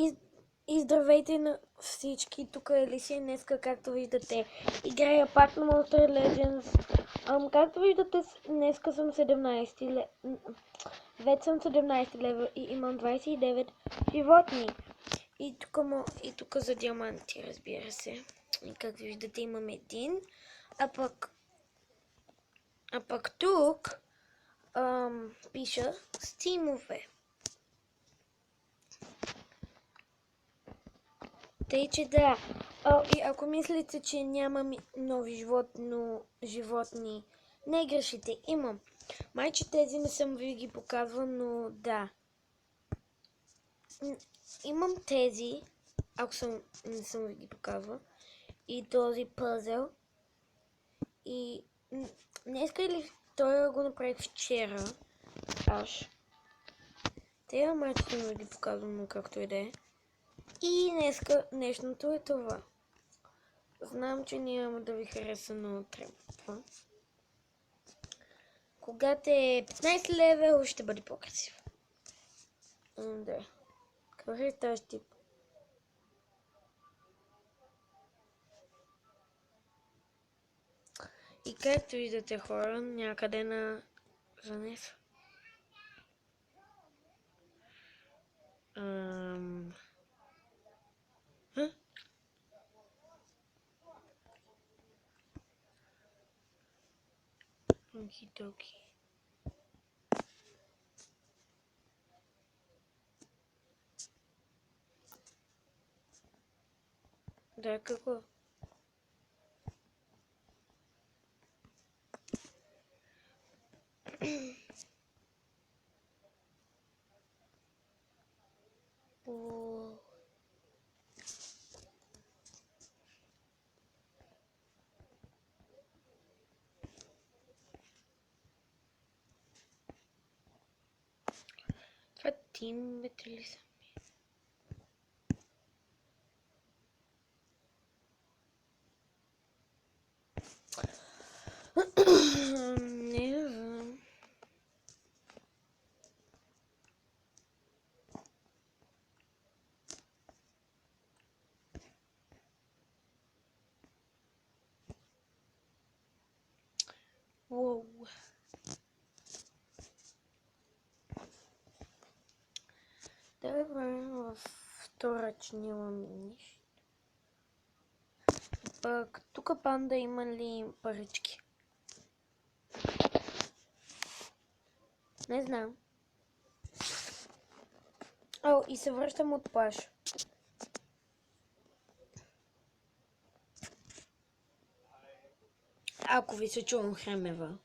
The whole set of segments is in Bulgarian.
И, и здравейте на всички, тук е Елисия. Днеска, както виждате, играя пак на Monster Legends. Както виждате, днеска съм 17 вече съм 17 лева и имам 29 животни. И тук за диаманти, разбира се. И както виждате, имам един. А пък тук пиша стимове. Тъй, че да. И ако мислите, че нямам нови животни, не грешите, имам. Майче тези не съм ви ги показвал, но да. Имам тези, не съм ви ги показвал. И този пъзел. И днеска или той го направих вчера. Те майче съм ви ги показвам, но както и да е. И днешното е това. Знам, че няма да ви хареса, но трябва. Когато е 15 левел, ще бъде по-красив. Да. Какъв е този тип? И както виждате, хора, някъде на занес. Оки-доки. Да, какво? Това тимбете ли са? Не знам. Уоу. Добре, във вторъч нямам нищо. Пък тук панда има ли парички? Не знам. И се връщам от плаж. Ако ви се чувам хремава.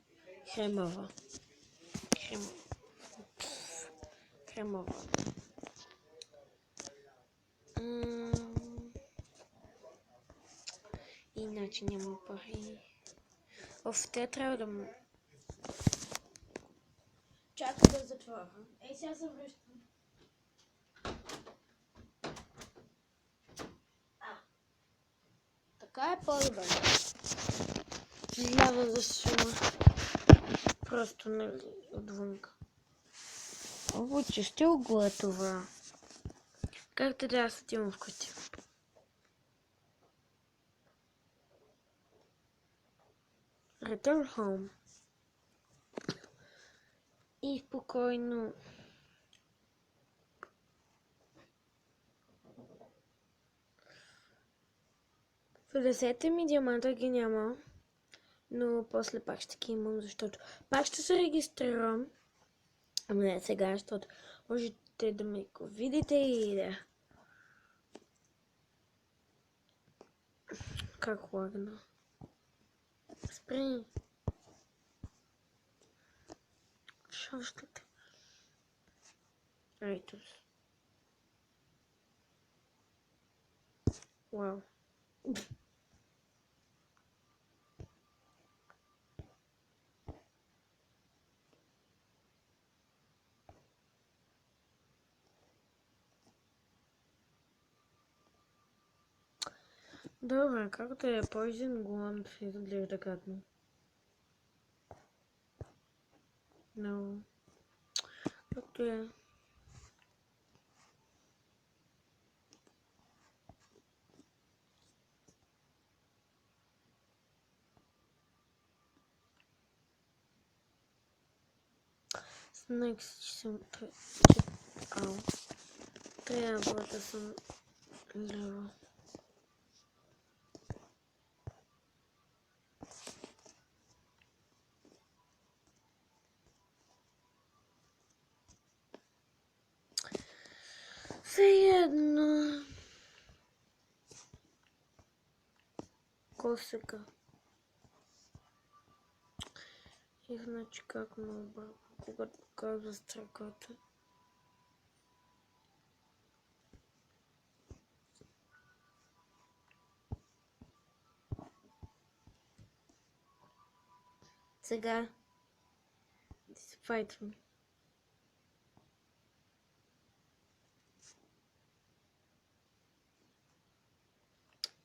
Иначе няма пари. Те трябва да му... Чакай да затворя. Сега се връщам. Така е по-добре. Изляза за шума. Просто нали отвънка. Чистил го е това. Както да, аз отивам вкъщи. Return home. И спокойно. В 50 ми диаманта ги няма. Но после пак ще ги имам, защото пак ще се регистрирам. Ама не сега, защото можете да ме го видите и да. Как лагна? Спри. Шашката. Ето. Вау. Добре, както е Poison Glove изглежда гадно. Но... както е... Знаех си, че съм... Ау. Трябва да съм ляво. Все едно. Косъка. И значи как ме обърва, когато показва стрелката. Сега да се файтвам.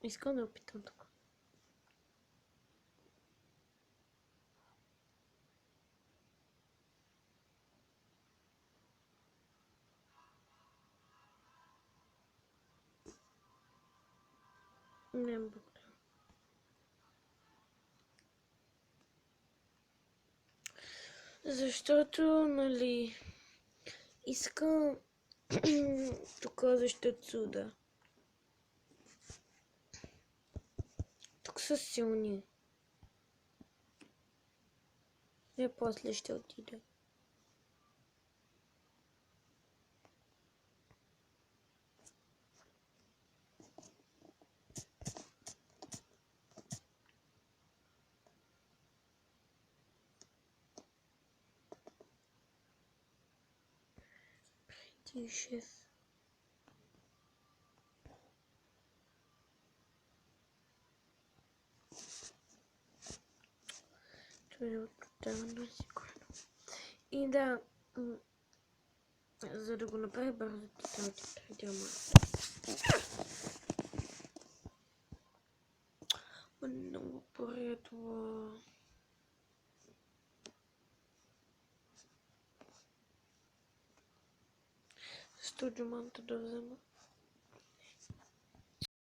Искам да опитам тук. Не, благодаря. Защото, нали, искам тук защитат суда. Тук са силни. И после ще отида. Преди 6. Това е отдавна сигурно. И да, за да го направя бързо, ти трябва много поредва. Студиоманта да взема.